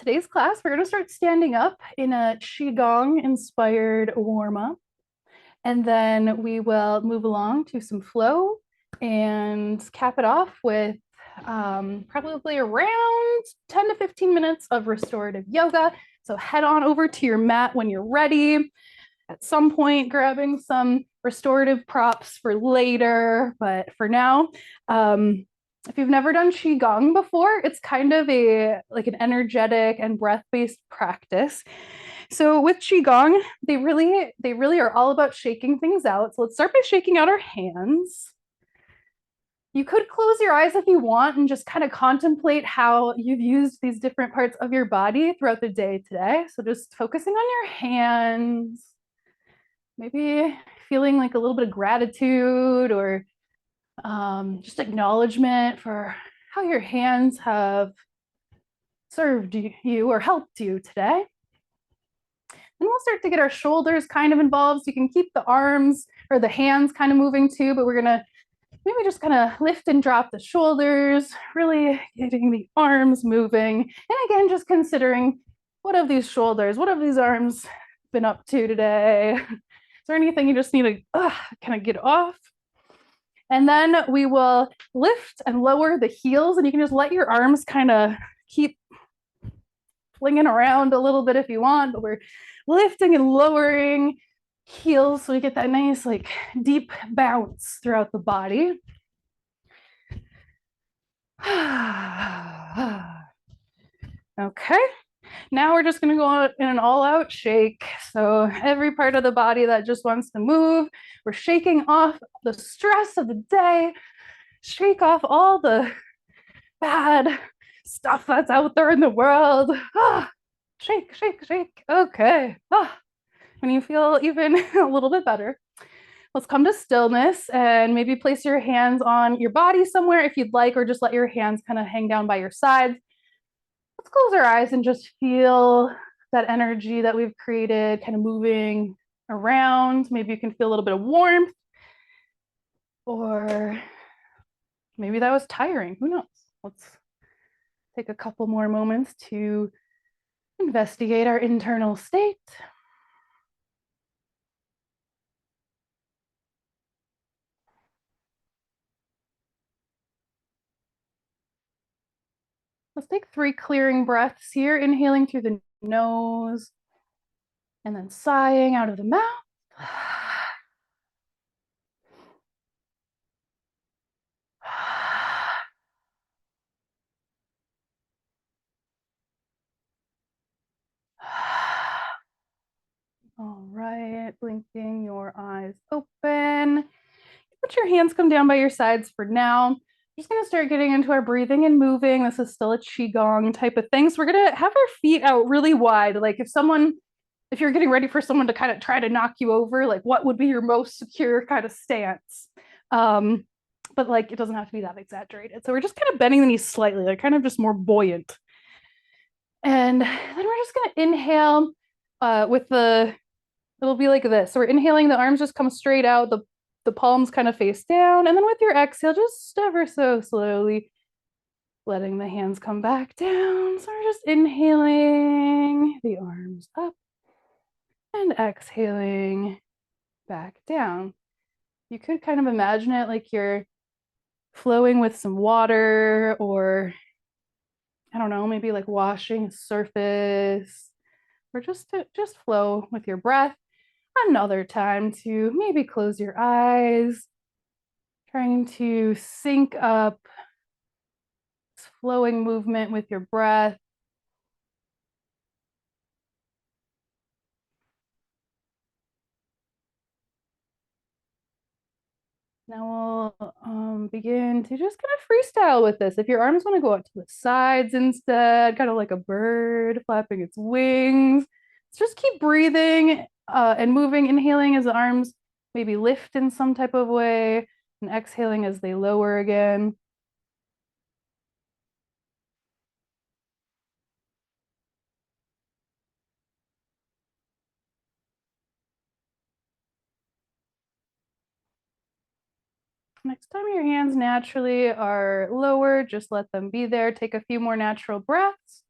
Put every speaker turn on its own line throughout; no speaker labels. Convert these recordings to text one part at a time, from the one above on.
today's class, we're going to start standing up in a Qigong inspired warm up. And then we will move along to some flow and cap it off with probably around 10 to 15 minutes of restorative yoga. So head on over to your mat when you're ready. At some point, grabbing some restorative props for later. But for now, if you've never done Qigong before, it's kind of like an energetic and breath-based practice. So with Qigong, they really are all about shaking things out. So let's start by shaking out our hands. You could close your eyes if you want and just kind of contemplate how you've used these different parts of your body throughout the day today. So just focusing on your hands, maybe feeling like a little bit of gratitude or just acknowledgement for how your hands have served you or helped you today. And we'll start to get our shoulders kind of involved. So you can keep the arms or the hands kind of moving too, but we're gonna maybe just kind of lift and drop the shoulders, really getting the arms moving. And again, just considering what have these shoulders, what have these arms been up to today? Is there anything you just need to kind of get off? And then we will lift and lower the heels, and you can just let your arms kind of keep flinging around a little bit if you want, but we're lifting and lowering heels so we get that nice like deep bounce throughout the body. Okay, now we're just going to go in an all-out shake. So every part of the body that just wants to move, we're shaking off the stress of the day, shake off all the bad stuff that's out there in the world. Shake, shake, shake. Okay. When you feel even a little bit better, let's come to stillness and maybe place your hands on your body somewhere if you'd like, or just let your hands kind of hang down by your sides. Let's close our eyes and just feel that energy that we've created kind of moving around. Maybe you can feel a little bit of warmth, or maybe that was tiring. Who knows? Let's take a couple more moments to investigate our internal state. Let's take 3 clearing breaths here, inhaling through the nose and then sighing out of the mouth. All right, blinking your eyes open. Let your hands come down by your sides for now. I'm just going to start getting into our breathing and moving. This is still a Qigong type of thing. So we're going to have our feet out really wide. Like if you're getting ready for someone to kind of try to knock you over, like what would be your most secure kind of stance? But like it doesn't have to be that exaggerated. So we're just kind of bending the knees slightly. They're kind of just more buoyant. And then we're just going to inhale it'll be like this. So we're inhaling, the arms just come straight out, the palms kind of face down. And then with your exhale, just ever so slowly letting the hands come back down. So we're just inhaling the arms up and exhaling back down. You could kind of imagine it like you're flowing with some water, or I don't know, maybe like washing a surface, or just flow with your breath. Another time to maybe close your eyes, trying to sync up flowing movement with your breath. Now we'll begin to just kind of freestyle with this. If your arms want to go out to the sides instead, kind of like a bird flapping its wings, just keep breathing and moving, inhaling as the arms maybe lift in some type of way, and exhaling as they lower again. Next time your hands naturally are lower, just let them be there. Take a few more natural breaths.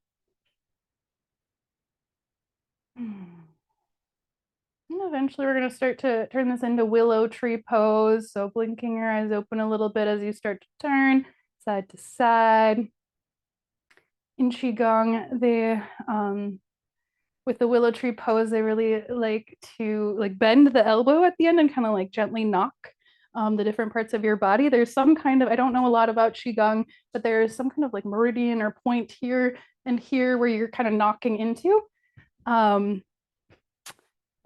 eventually we're going to start to turn this into willow tree pose. So blinking your eyes open a little bit as you start to turn side to side. In Qigong, with the willow tree pose, they really like to bend the elbow at the end and kind of gently knock the different parts of your body. There's some kind of, I don't know a lot about Qigong, but there's some kind of meridian or point here and here where you're kind of knocking into.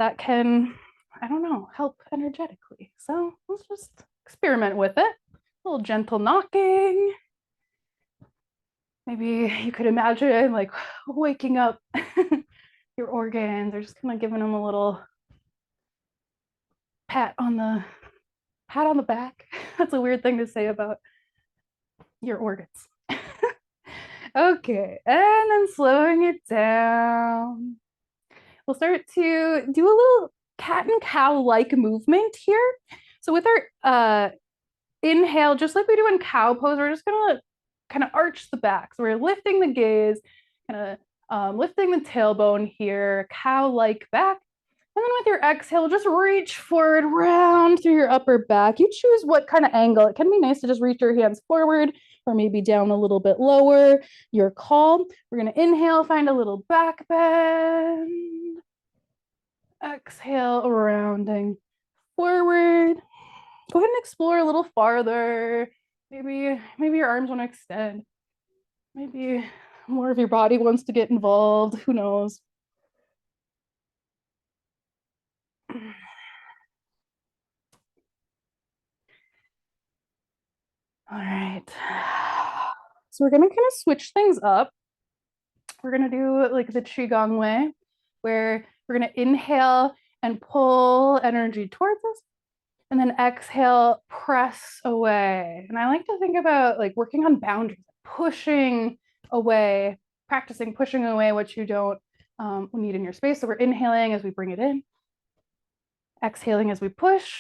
That can, I don't know, help energetically. So let's just experiment with it. A little gentle knocking. Maybe you could imagine waking up your organs, or just kind of giving them a little pat on the back. That's a weird thing to say about your organs. Okay, and then slowing it down. We'll start to do a little cat and cow-like movement here. So with our inhale, just like we do in cow pose, we're just gonna kind of arch the back. So we're lifting the gaze, kind of lifting the tailbone here, cow-like back. And then with your exhale, just reach forward, round through your upper back. You choose what kind of angle. It can be nice to just reach your hands forward or maybe down a little bit lower. Your call. We're going to inhale, find a little back bend. Exhale, rounding forward. Go ahead and explore a little farther. Maybe your arms want to extend. Maybe more of your body wants to get involved. Who knows? All right. So we're gonna kind of switch things up. We're gonna do the Qigong way, where we're gonna inhale and pull energy towards us, and then exhale, press away. And I like to think about working on boundaries, pushing away, practicing pushing away what you don't need in your space. So we're inhaling as we bring it in, exhaling as we push.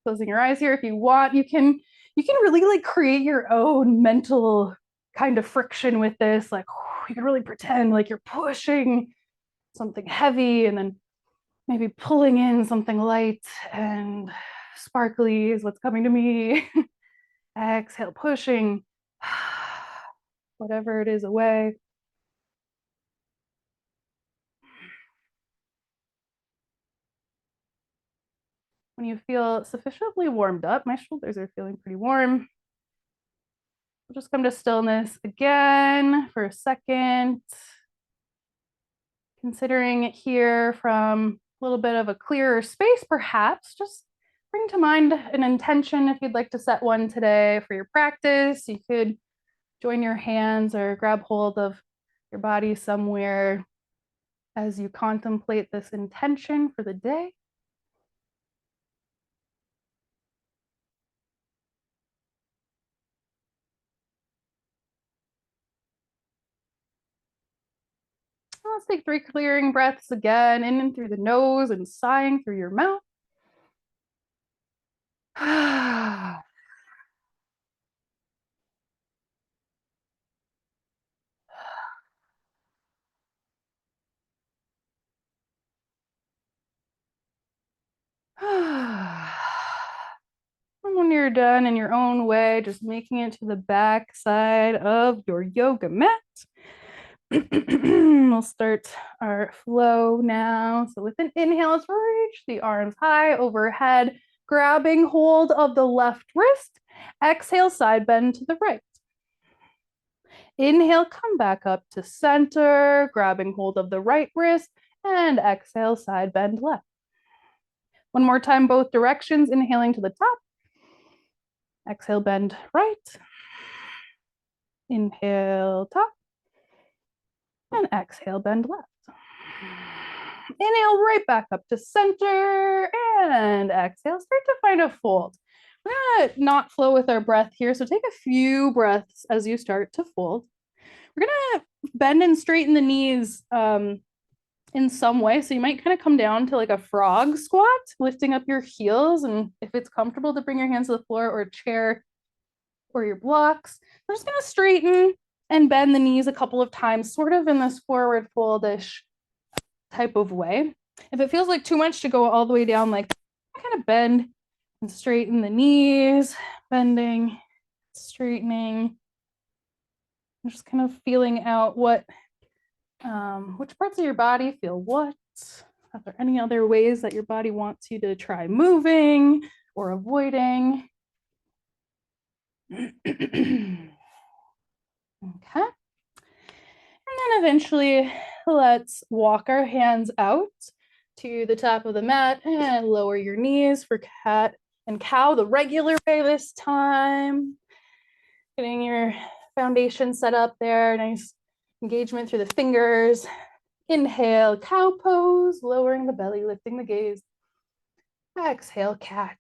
Closing your eyes here if you want. You can really create your own mental kind of friction with this. You can really pretend you're pushing something heavy and then maybe pulling in something light and sparkly is what's coming to me. Exhale, pushing whatever it is away. When you feel sufficiently warmed up, my shoulders are feeling pretty warm. We'll just come to stillness again for a second. Considering it here from a little bit of a clearer space, perhaps just bring to mind an intention if you'd like to set one today for your practice. You could join your hands or grab hold of your body somewhere as you contemplate this intention for the day. Let's take 3 clearing breaths again, in and through the nose and sighing through your mouth. And when you're done in your own way, just making it to the back side of your yoga mat. We'll start our flow now. So with an inhale, let's reach the arms high overhead, grabbing hold of the left wrist. Exhale, side bend to the right. Inhale, come back up to center, grabbing hold of the right wrist, and exhale, side bend left. One more time, both directions, inhaling to the top. Exhale, bend right. Inhale, top. And exhale, bend left. Inhale, right back up to center. And exhale, start to find a fold. We're gonna not flow with our breath here, so take a few breaths as you start to fold. We're gonna bend and straighten the knees in some way. So you might kind of come down to a frog squat, lifting up your heels. And if it's comfortable to bring your hands to the floor or a chair or your blocks, we're just gonna straighten and bend the knees a couple of times, sort of in this forward foldish type of way. If it feels like too much to go all the way down, like kind of bend and straighten the knees, bending, straightening, just kind of feeling out what, which parts of your body feel what. Are there any other ways that your body wants you to try moving or avoiding? Okay. And then eventually, let's walk our hands out to the top of the mat and lower your knees for cat and cow the regular way this time. Getting your foundation set up there, nice engagement through the fingers. Inhale, cow pose, lowering the belly, lifting the gaze. Exhale, cat.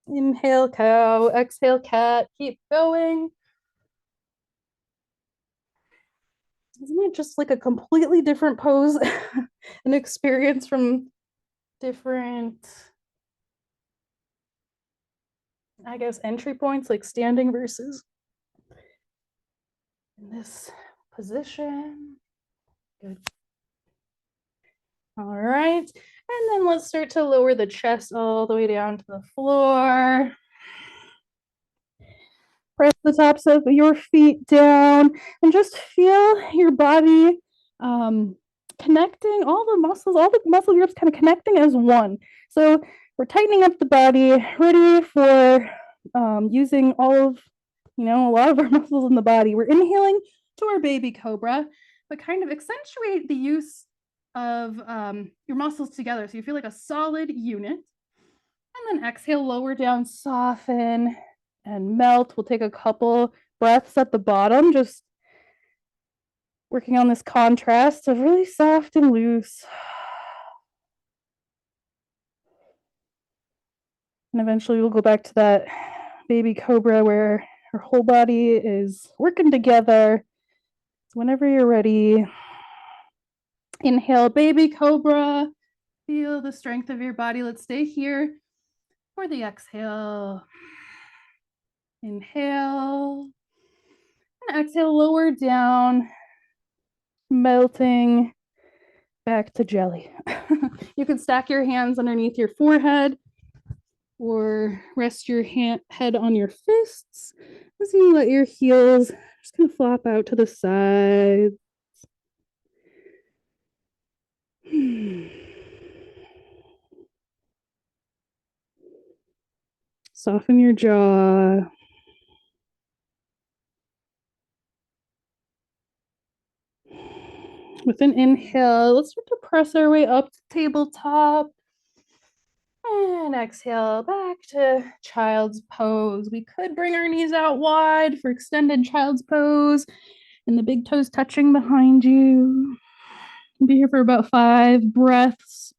Inhale, cow, exhale, cat. Keep going. Isn't it just like a completely different pose, an experience from different, I guess, entry points, like standing versus in this position? Good. All right. And then let's start to lower the chest all the way down to the floor. Press the tops of your feet down and just feel your body connecting all the muscle groups kind of connecting as one. So we're tightening up the body, ready for using all of, a lot of our muscles in the body. We're inhaling to our baby cobra, but kind of accentuate the use of your muscles together so you feel like a solid unit. And then exhale, lower down, soften and melt. We'll take a couple breaths at the bottom, just working on this contrast of really soft and loose. And eventually we'll go back to that baby cobra where our whole body is working together. So whenever you're ready, inhale, baby cobra. Feel the strength of your body. Let's stay here for the exhale. Inhale. And exhale, lower down, melting back to jelly. You can stack your hands underneath your forehead or rest your head on your fists as you let your heels just kind of flop out to the side. Soften your jaw. With an inhale, let's start to press our way up to tabletop. And exhale back to child's pose. We could bring our knees out wide for extended child's pose and the big toes touching behind you. Be here for about 5 breaths.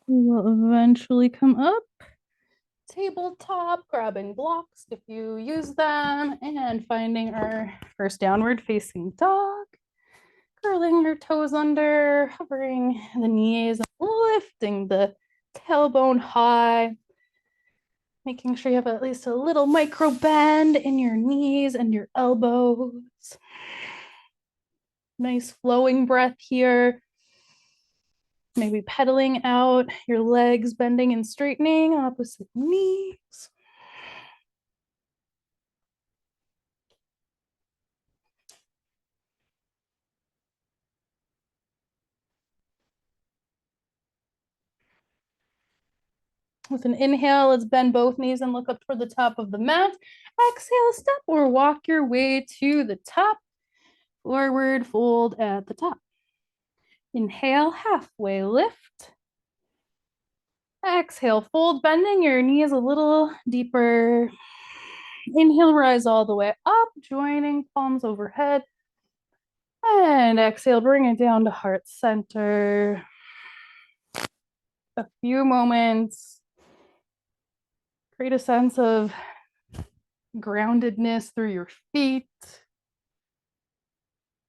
We will eventually come up, tabletop, grabbing blocks if you use them, and finding our first downward facing dog. Curling your toes under, hovering the knees, lifting the tailbone high, making sure you have at least a little micro bend in your knees and your elbows. Nice flowing breath here. Maybe pedaling out your legs, bending and straightening, opposite knees. With an inhale, let's bend both knees and look up toward the top of the mat. Exhale, step or walk your way to the top. Forward fold at the top. Inhale, halfway lift. Exhale, fold, bending your knees a little deeper. Inhale, rise all the way up, joining palms overhead. And exhale, bring it down to heart center. A few moments. Create a sense of groundedness through your feet.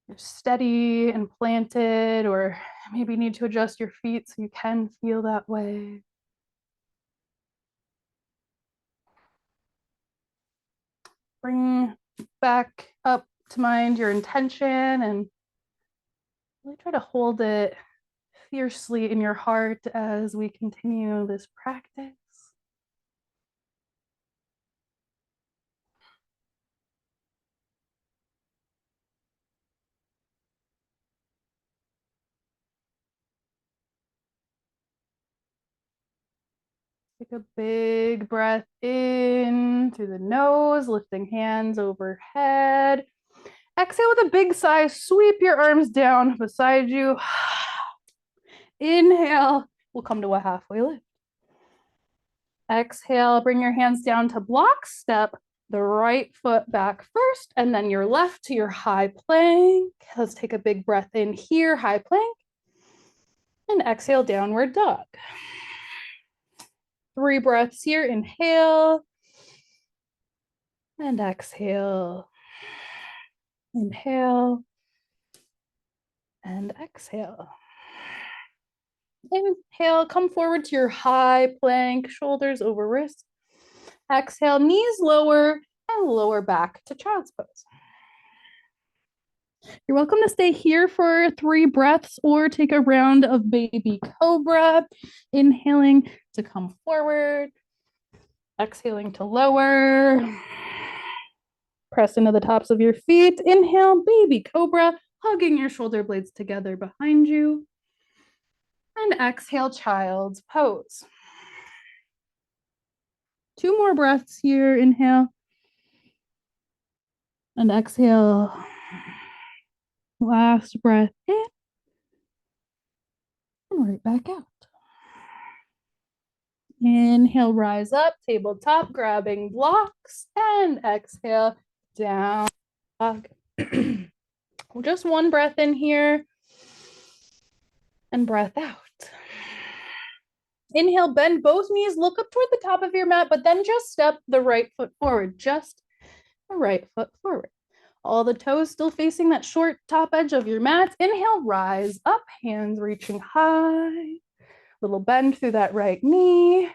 You're steady and planted, or maybe need to adjust your feet so you can feel that way. Bring back up to mind your intention and really try to hold it fiercely in your heart as we continue this practice. Take a big breath in through the nose, lifting hands overhead. Exhale with a big sigh, sweep your arms down beside you. Inhale, we'll come to a halfway lift. Exhale, bring your hands down to block step, the right foot back first, and then your left to your high plank. Let's take a big breath in here, high plank, and exhale, downward dog. 3 breaths here, inhale, and exhale. Inhale, and exhale. Inhale, come forward to your high plank, shoulders over wrists. Exhale, knees lower and lower back to child's pose. You're welcome to stay here for 3 breaths or take a round of baby cobra. Inhaling to come forward, exhaling to lower. Press into the tops of your feet. Inhale, baby cobra, hugging your shoulder blades together behind you. And exhale, child's pose. 2 more breaths here. Inhale and exhale. Last breath in and right back out. Inhale, rise up, tabletop, grabbing blocks, and exhale, down dog. Just 1 breath in here and breath out. Inhale, bend both knees, look up toward the top of your mat, but then just step the right foot forward, just the right foot forward. All the toes still facing that short top edge of your mat. Inhale, rise up, hands reaching high. Little bend through that right knee.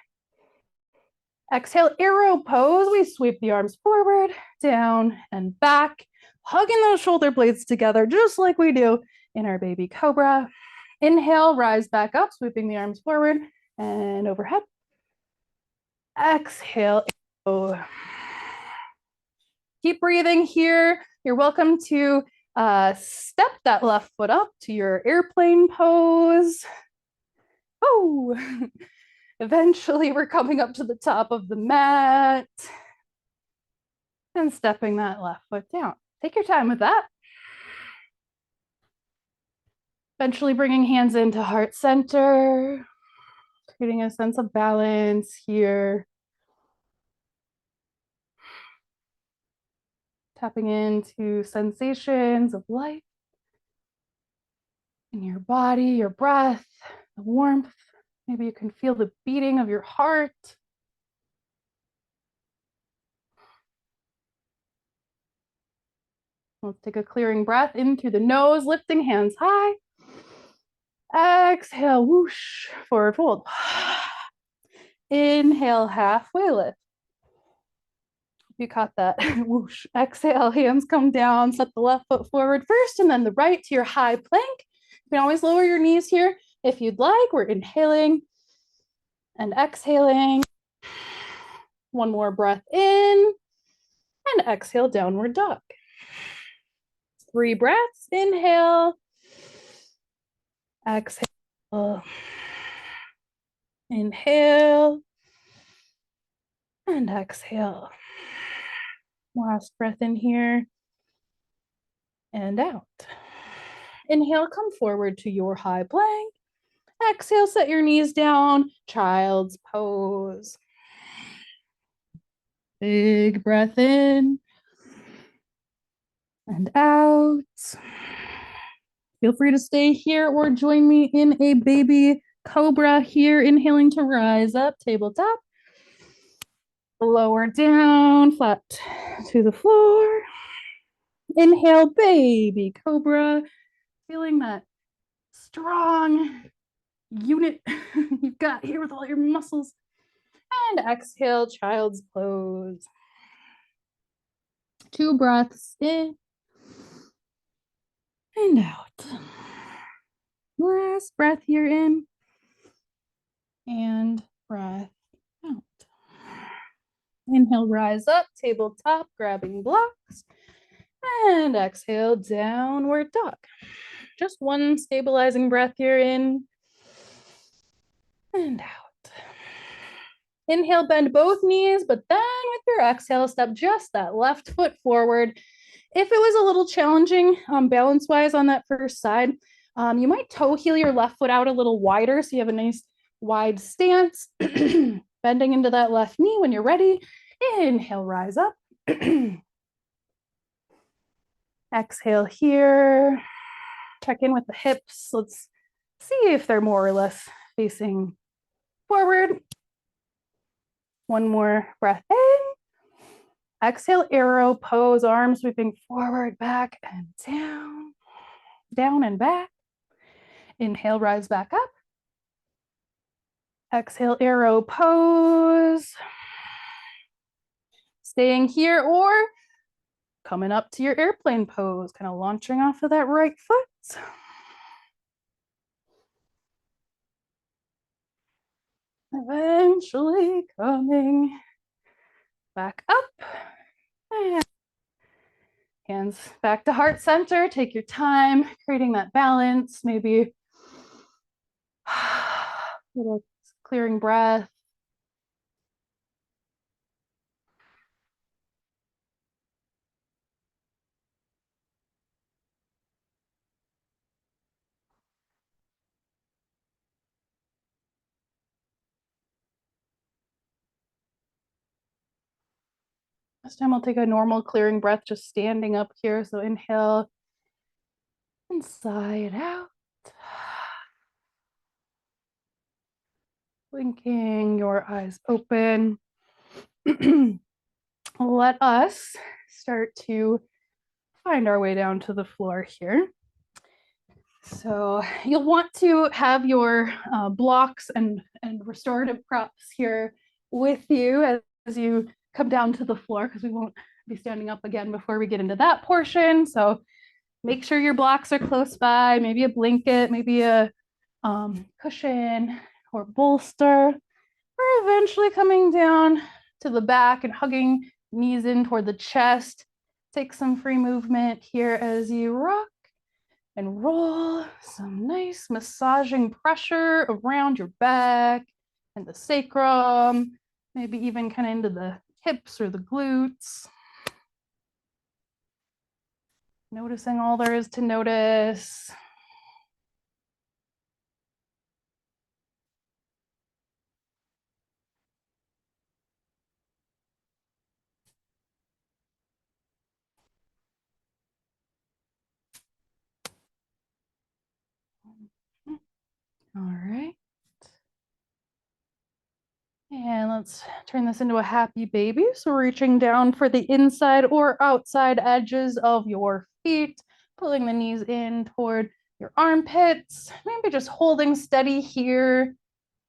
Exhale, arrow pose. We sweep the arms forward, down, and back, hugging those shoulder blades together, just like we do in our baby cobra. Inhale, rise back up, sweeping the arms forward and overhead. Exhale. Keep breathing here. You're welcome to step that left foot up to your airplane pose. Oh, eventually we're coming up to the top of the mat and stepping that left foot down. Take your time with that. Eventually bringing hands into heart center, creating a sense of balance here. Tapping into sensations of life in your body, your breath, the warmth. Maybe you can feel the beating of your heart. Let's take a clearing breath in through the nose, lifting hands high. Exhale, whoosh, forward fold. Inhale, halfway lift. You caught that. Whoosh. Exhale, hands come down, set the left foot forward first and then the right to your high plank. You can always lower your knees here if you'd like. We're inhaling and exhaling. 1 more breath in and exhale, downward dog. 3 breaths, inhale, exhale, inhale, and exhale. Last breath in here and out. Inhale, come forward to your high plank. Exhale, set your knees down, child's pose. Big breath in and out. Feel free to stay here or join me in a baby cobra here, inhaling to rise up, tabletop. Lower down, flat to the floor. Inhale, baby cobra. Feeling that strong unit you've got here with all your muscles. And exhale, child's pose. 2 breaths in and out. Last breath here in and breath out. Inhale, rise up, tabletop, grabbing blocks. And exhale, downward dog. Just one stabilizing breath here in and out. Inhale, bend both knees, but then with your exhale, step just that left foot forward. If it was a little challenging balance-wise on that first side, you might toe heel your left foot out a little wider so you have a nice wide stance. Bending into that left knee when you're ready. Inhale, rise up. Exhale here. Check in with the hips. Let's see if they're more or less facing forward. One more breath in. Exhale, arrow pose, arms sweeping forward, back, and down. Down and back. Inhale, rise back up. Exhale, arrow pose. Staying here or coming up to your airplane pose, kind of launching off of that right foot. Eventually coming back up. And hands back to heart center. Take your time, creating that balance, maybe little clearing breath. This time I'll take a normal clearing breath, just standing up here. So inhale and sigh it out. Blinking your eyes open. Let us start to find our way down to the floor here. So you'll want to have your blocks and restorative props here with you as you come down to the floor, because we won't be standing up again before we get into that portion. So make sure your blocks are close by, maybe a blanket, maybe a cushion or bolster. We're eventually coming down to the back and hugging knees in toward the chest. Take some free movement here as you rock and roll. Some nice massaging pressure around your back and the sacrum, maybe even kind of into the hips or the glutes. Noticing all there is to notice. All right. And let's turn this into a happy baby. So reaching down for the inside or outside edges of your feet, pulling the knees in toward your armpits, maybe just holding steady here.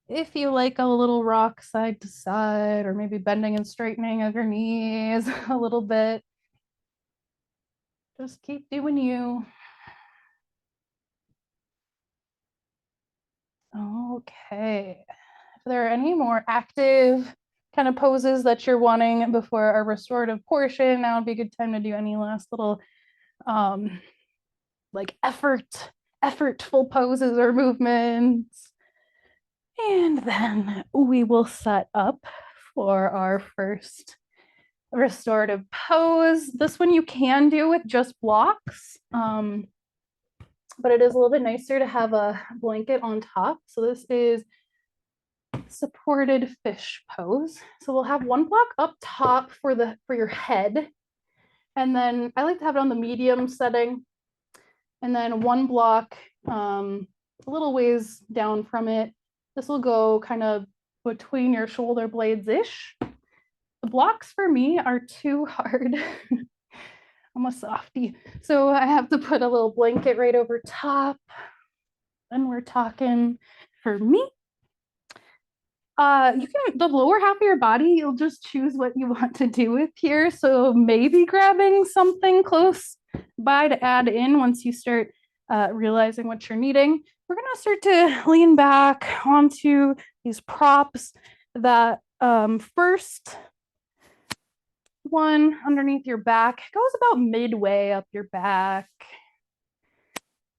If you like a little rock side to side, or maybe bending and straightening of your knees a little bit. Just keep doing you. Okay. If there are any more active kind of poses that you're wanting before our restorative portion, now would be a good time to do any last little like effortful poses or movements. And then we will set up for our first restorative pose. This one you can do with just blocks, but it is a little bit nicer to have a blanket on top. So this is supported fish pose. So we'll have one block up top for your head, and then I like to have it on the medium setting, and then one block a little ways down from it. This will go kind of between your shoulder blades ish, The blocks for me are too hard. I'm a softie. So I have to put a little blanket right over top. And we're talking for me. You can, the lower half of your body, you'll just choose what you want to do with here. So maybe grabbing something close by to add in once you start realizing what you're needing. We're gonna start to lean back onto these props. That first one underneath your back goes about midway up your back,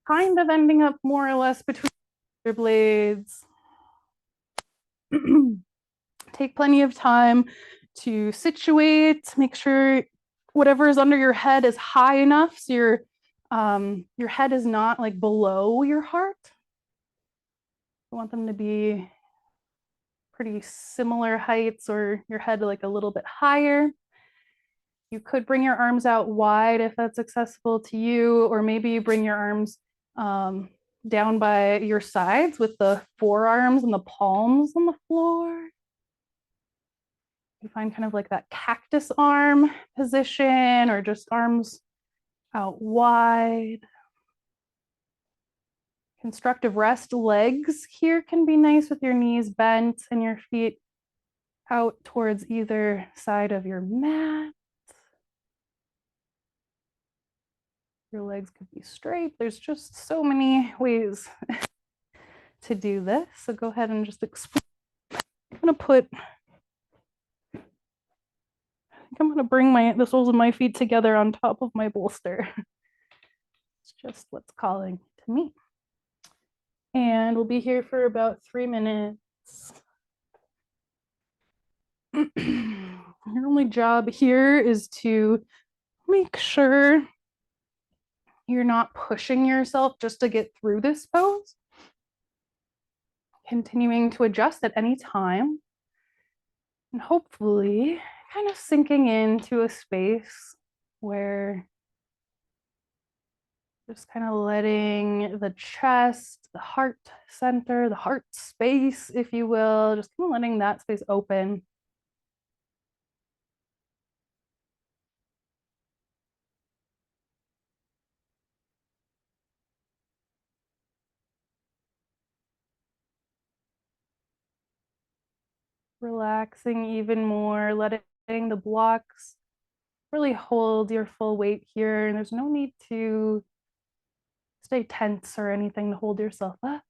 kind of ending up more or less between your blades. Take plenty of time to situate, make sure whatever is under your head is high enough so your head is not like below your heart. I want them to be pretty similar heights, or your head like a little bit higher. You could bring your arms out wide if that's accessible to you, or maybe you bring your arms down by your sides with the forearms and the palms on the floor. You find kind of like that cactus arm position, or just arms out wide. Constructive rest legs here can be nice with your knees bent and your feet out towards either side of your mat. Your legs could be straight. There's just so many ways to do this. So go ahead and just explore. I'm gonna bring the soles of my feet together on top of my bolster. It's just what's calling to me. And we'll be here for about 3 minutes. Your only job here is to make sure you're not pushing yourself just to get through this pose. Continuing to adjust at any time, and hopefully kind of sinking into a space where just kind of letting the chest, the heart center, the heart space, if you will, just kind of letting that space open. Relaxing even more, letting the blocks really hold your full weight here. And there's no need to stay tense or anything to hold yourself up.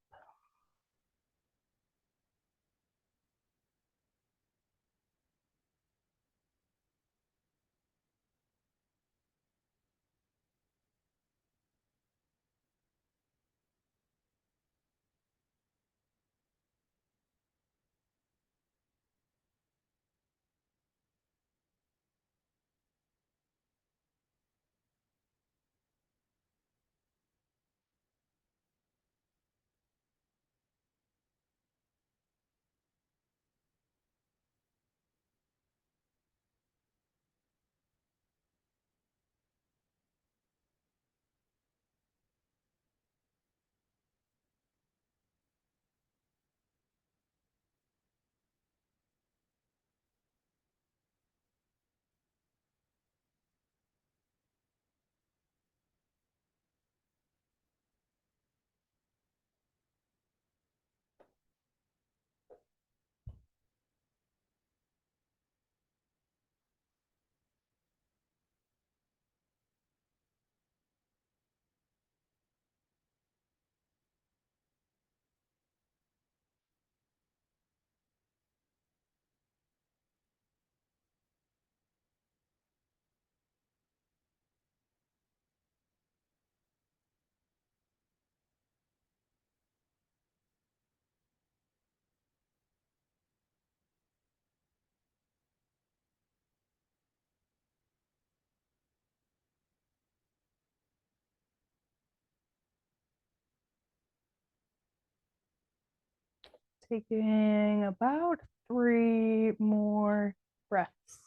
Taking about 3 more breaths.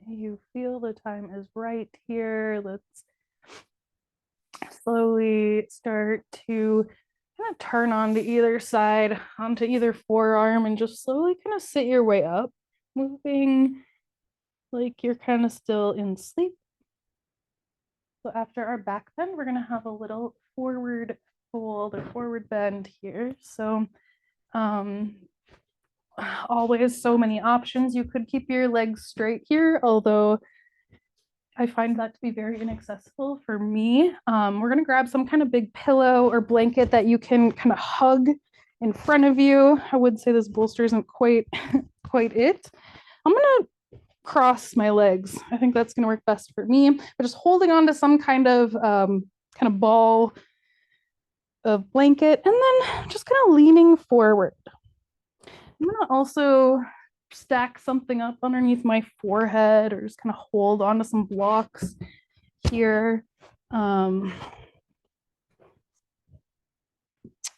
you feel the time is right here, let's slowly start to kind of turn on to either side, onto either forearm, and just slowly kind of sit your way up, moving like you're kind of still in sleep. So after our back bend, we're going to have a little forward fold or forward bend here. So always so many options. You could keep your legs straight here, although I find that to be very inaccessible for me. We're going to grab some kind of big pillow or blanket that you can kind of hug in front of you. I would say this bolster isn't quite it. I'm going to cross my legs. I think that's going to work best for me. But just holding on to some kind of ball of blanket, and then just kind of leaning forward. I'm going to also stack something up underneath my forehead, or just kind of hold onto some blocks here. And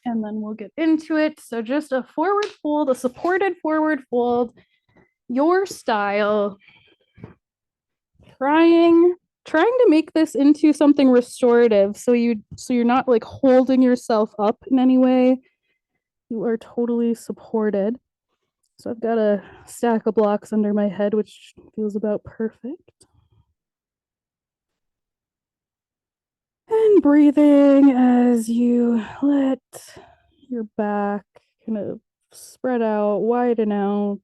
then we'll get into it. So just a forward fold, a supported forward fold, your style. Trying to make this into something restorative, so you're not like holding yourself up in any way. You are totally supported. So I've got a stack of blocks under my head, which feels about perfect. And breathing as you let your back kind of spread out, widen out.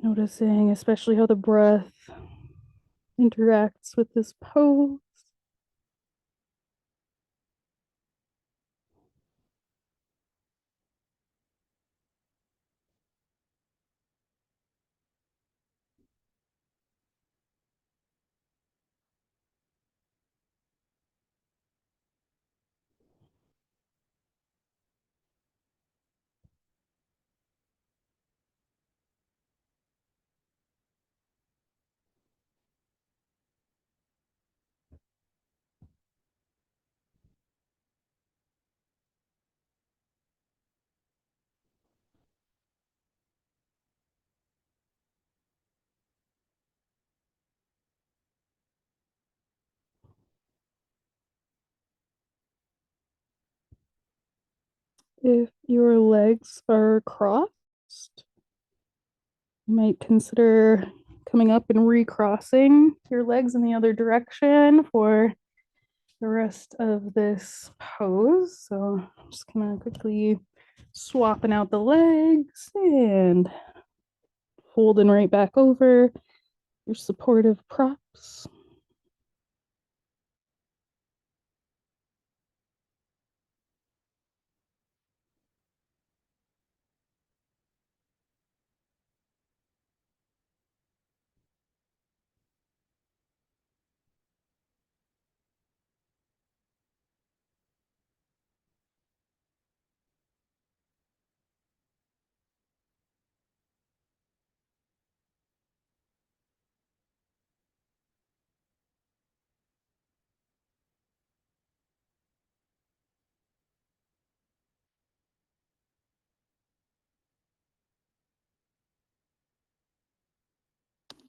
Noticing especially how the breath interacts with this pose. If your legs are crossed, you might consider coming up and recrossing your legs in the other direction for the rest of this pose. So I'm just gonna quickly swapping out the legs and folding right back over your supportive props.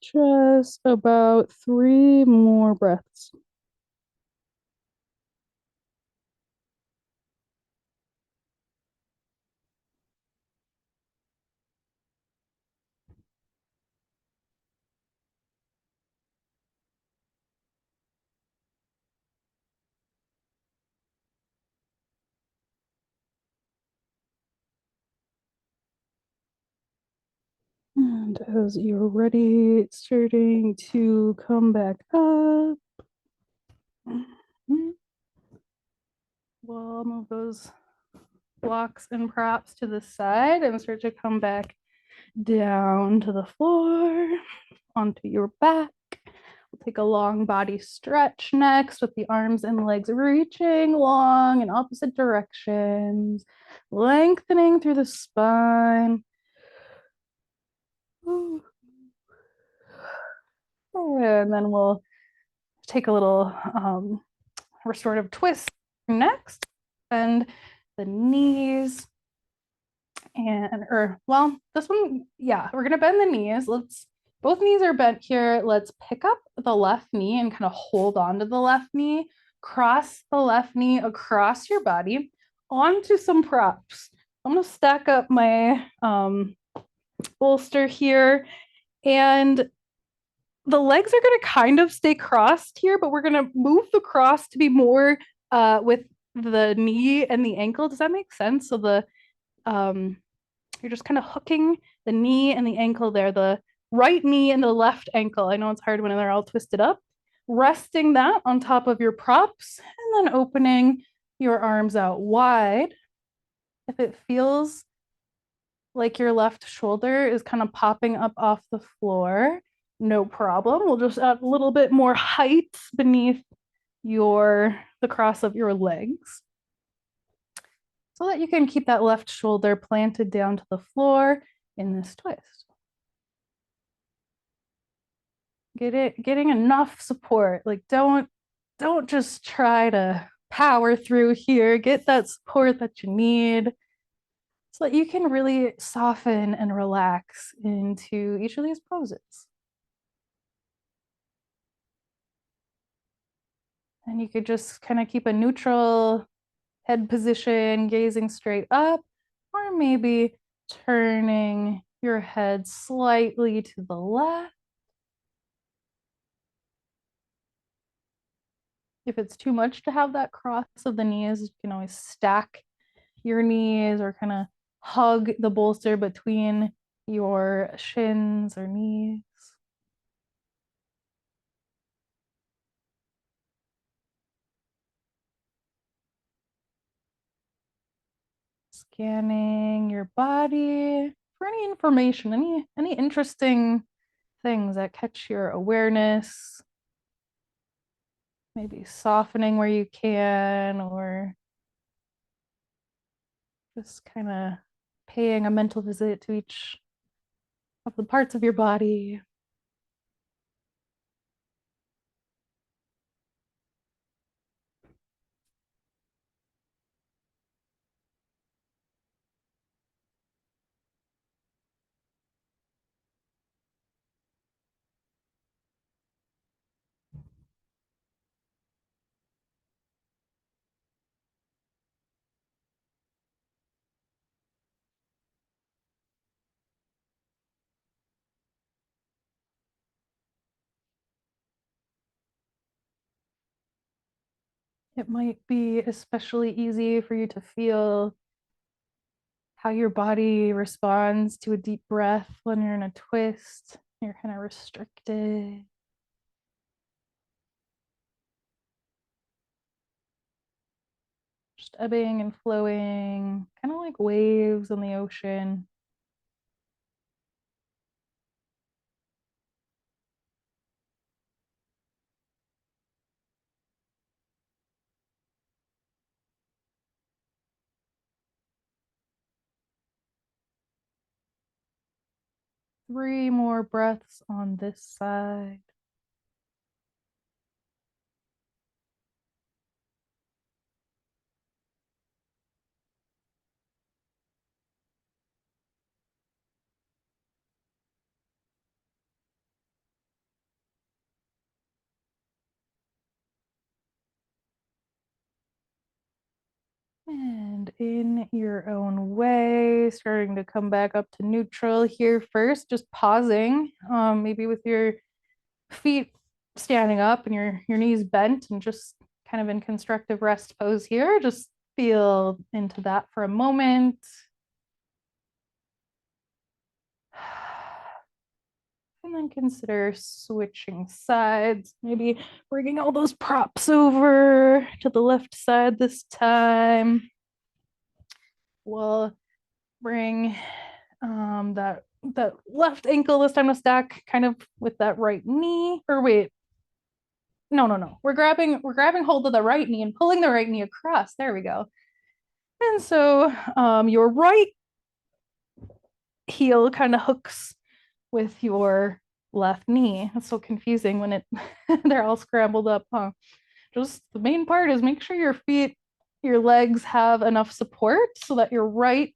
Just about 3 more breaths. And as you're ready, starting to come back up. We'll move those blocks and props to the side and start to come back down to the floor, onto your back. We'll take a long body stretch next with the arms and legs reaching long in opposite directions, lengthening through the spine. And then we'll take a little restorative twist next, and the knees And, or, well, this one, yeah, we're gonna bend the knees. Both knees are bent here. Let's pick up the left knee and kind of hold on to the left knee. Cross the left knee across your body onto some props. I'm gonna stack up my bolster here, and the legs are gonna kind of stay crossed here, but we're gonna move the cross to be more with the knee and the ankle. Does that make sense? So the you're just kind of hooking the knee and the ankle there, the right knee and the left ankle. I know it's hard when they're all twisted up. Resting that on top of your props and then opening your arms out wide. If it feels like your left shoulder is kind of popping up off the floor, no problem. We'll just add a little bit more height beneath the cross of your legs so that you can keep that left shoulder planted down to the floor in this twist. Getting enough support. Like don't just try to power through here. Get that support that you need so that you can really soften and relax into each of these poses. And you could just kind of keep a neutral head position, gazing straight up, or maybe turning your head slightly to the left. If it's too much to have that cross of the knees, you can always stack your knees or kind of hug the bolster between your shins or knees. Scanning your body for any information, any interesting things that catch your awareness. Maybe softening where you can, or just kind of paying a mental visit to each of the parts of your body. It might be especially easy for you to feel how your body responds to a deep breath when you're in a twist. You're kind of restricted. Just ebbing and flowing, kind of like waves on the ocean. Three more breaths on this side. And in your own way, starting to come back up to neutral here first, just pausing, maybe with your feet standing up and your knees bent and just kind of in constructive rest pose here. Just feel into that for a moment. And then consider switching sides, maybe bringing all those props over to the left side this time. We'll bring that left ankle this time to stack kind of with that right knee. Or wait, no. We're grabbing hold of the right knee and pulling the right knee across. There we go. And so your right heel kind of hooks with your left knee. It's so confusing when they're all scrambled up, huh? Just the main part is make sure your legs have enough support so that your right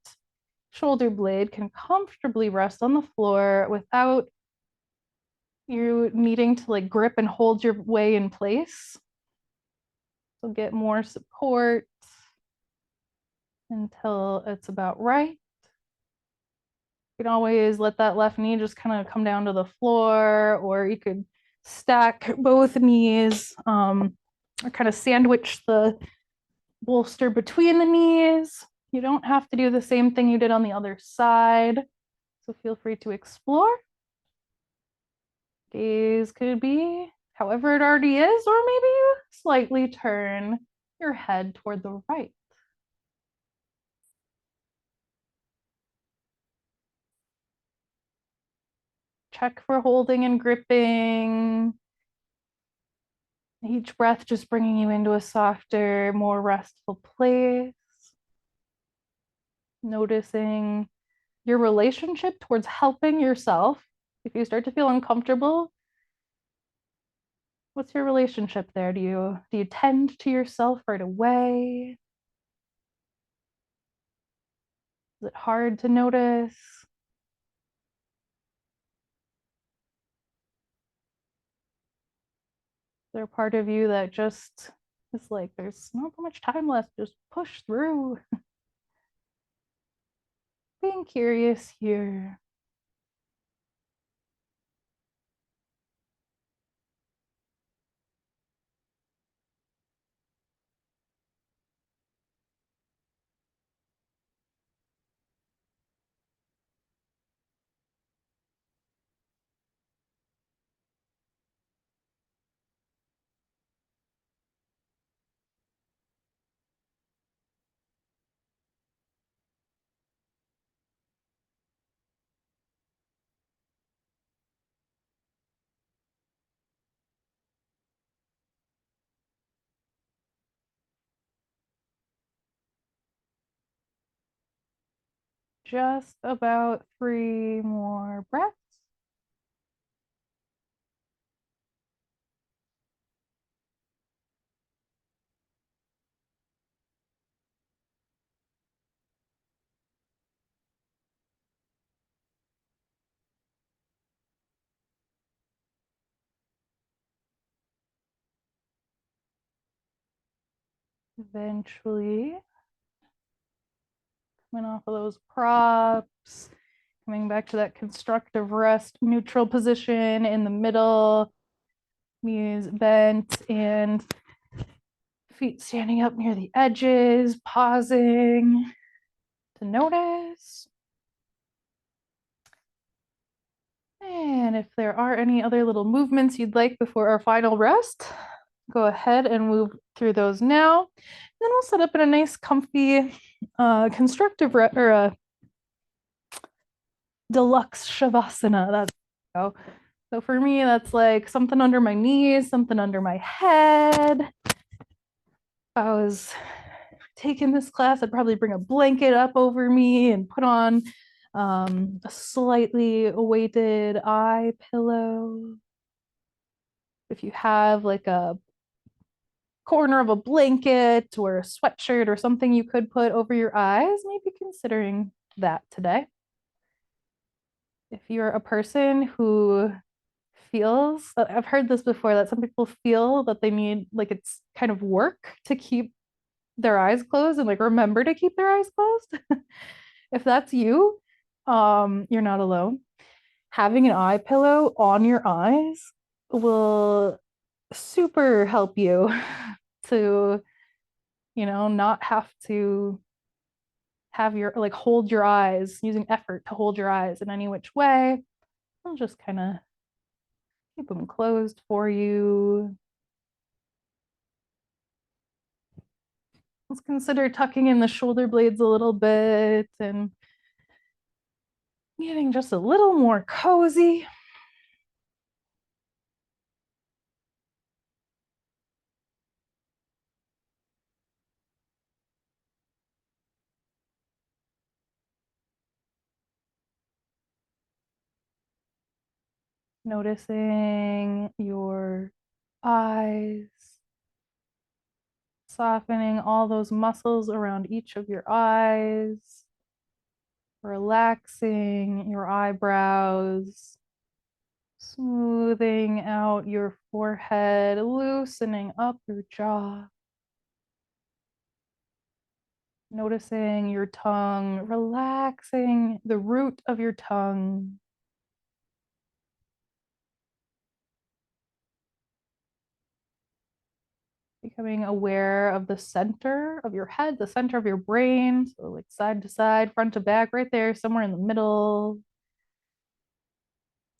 shoulder blade can comfortably rest on the floor without you needing to like grip and hold your way in place. So get more support until it's about right. You can always let that left knee just kind of come down to the floor, or you could stack both knees or kind of sandwich the bolster between the knees. You don't have to do the same thing you did on the other side. So feel free to explore. Gaze could be however it already is, or maybe you slightly turn your head toward the right. Check for holding and gripping. Each breath just bringing you into a softer, more restful place. Noticing your relationship towards helping yourself. If you start to feel uncomfortable, what's your relationship there? Do you tend to yourself right away? Is it hard to notice? Is there a part of you that just is like, there's not that much time left, just push through? Being curious here. Just about 3 more breaths. Eventually, coming off of those props, coming back to that constructive rest, neutral position in the middle, knees bent and feet standing up near the edges, pausing to notice. And if there are any other little movements you'd like before our final rest, go ahead and move through those now. And then we'll set up in a nice, comfy, constructive or a deluxe shavasana. That's so for me, that's like something under my knees, something under my head. If I was taking this class, I'd probably bring a blanket up over me and put on a slightly weighted eye pillow. If you have like a corner of a blanket or a sweatshirt or something you could put over your eyes, maybe considering that today. If you're a person who feels, I've heard this before, that some people feel that they need, like, it's kind of work to keep their eyes closed and like remember to keep their eyes closed. If that's you, you're not alone. Having an eye pillow on your eyes will super help you to, not have to have your like hold your eyes, using effort to hold your eyes in any which way. I'll just kind of keep them closed for you. Let's consider tucking in the shoulder blades a little bit and getting just a little more cozy. Noticing your eyes, softening all those muscles around each of your eyes. Relaxing your eyebrows, smoothing out your forehead, loosening up your jaw. Noticing your tongue, relaxing the root of your tongue. Becoming aware of the center of your head, the center of your brain. So like side to side, front to back, right there, somewhere in the middle.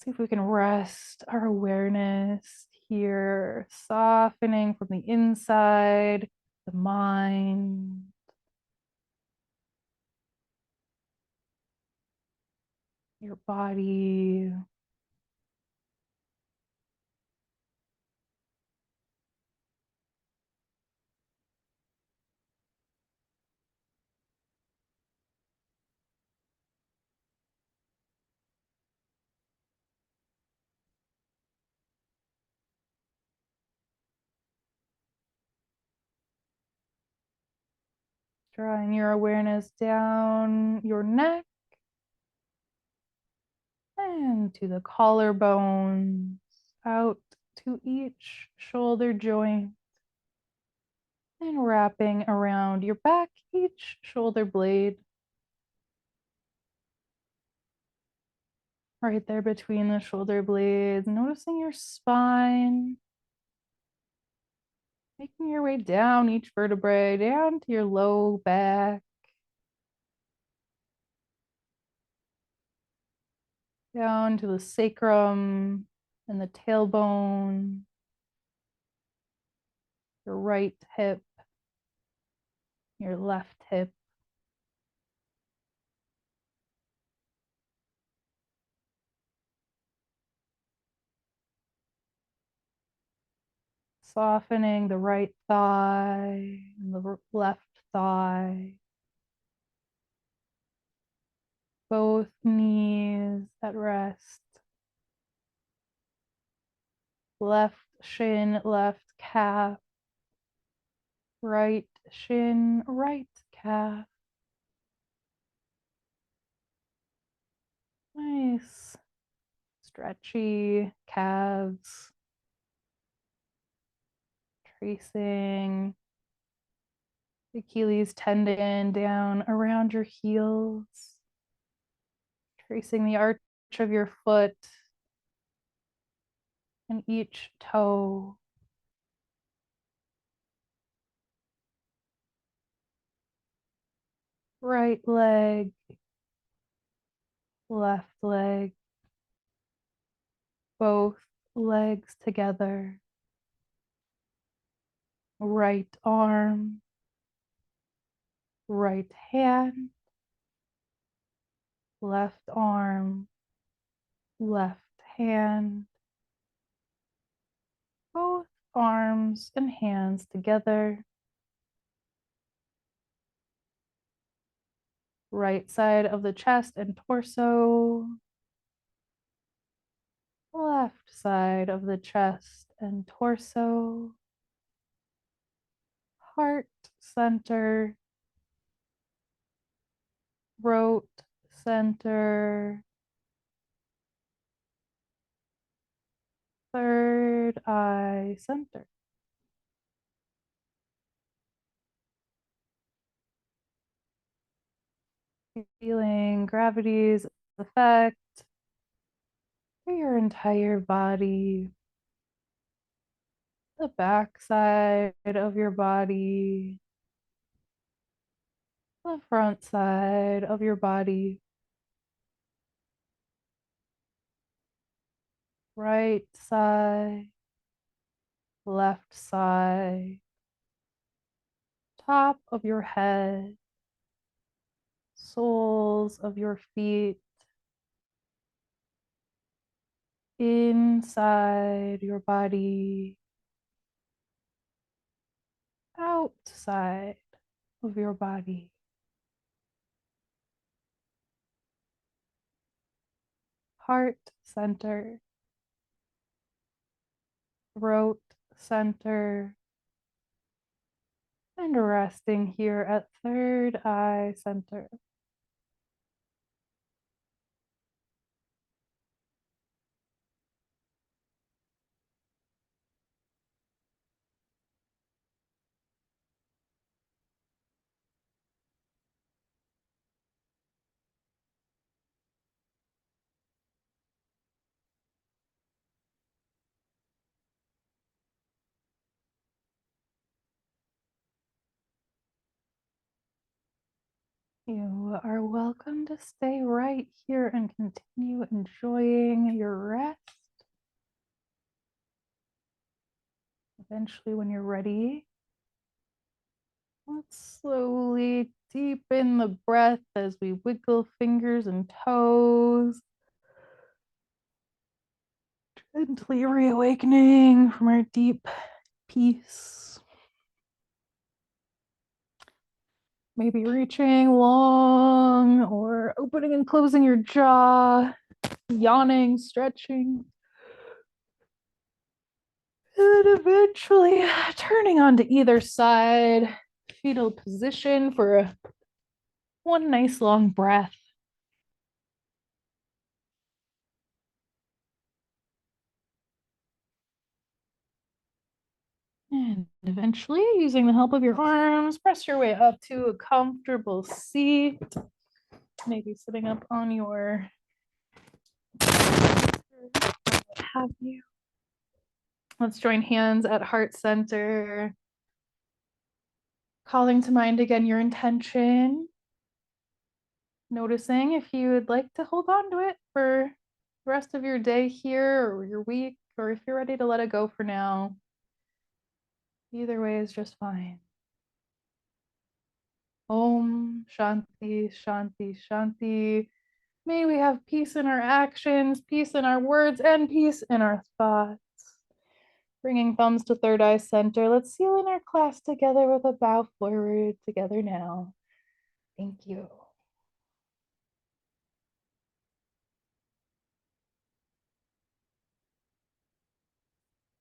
See if we can rest our awareness here, softening from the inside, the mind, your body. Drawing your awareness down your neck and to the collarbones, out to each shoulder joint, and wrapping around your back, each shoulder blade. Right there between the shoulder blades, noticing your spine, making your way down each vertebrae, down to your low back, down to the sacrum and the tailbone, your right hip, your left hip. Softening the right thigh and the left thigh. Both knees at rest. Left shin, left calf. Right shin, right calf. Nice. Stretchy calves. Tracing the Achilles tendon down around your heels. Tracing the arch of your foot and each toe. Right leg, left leg, both legs together. Right arm, right hand, left arm, left hand. Both arms and hands together. Right side of the chest and torso. Left side of the chest and torso. Heart center. Throat center. Third eye center. Feeling gravity's effect for your entire body. The back side of your body. The front side of your body. Right side, left side, top of your head, soles of your feet, inside your body, outside of your body. Heart center, throat center, and resting here at third eye center. You are welcome to stay right here and continue enjoying your rest. Eventually, when you're ready, let's slowly deepen the breath as we wiggle fingers and toes. Gently reawakening from our deep peace. Maybe reaching long or opening and closing your jaw, yawning, stretching. And eventually turning onto either side, fetal position for one nice long breath. And eventually, using the help of your arms, press your way up to a comfortable seat. Maybe sitting up on your what have you. Let's join hands at heart center. Calling to mind again your intention. Noticing if you would like to hold on to it for the rest of your day here or your week, or if you're ready to let it go for now. Either way is just fine. Om Shanti, Shanti, Shanti. May we have peace in our actions, peace in our words, and peace in our thoughts. Bringing thumbs to third eye center. Let's seal in our class together with a bow forward together now. Thank you.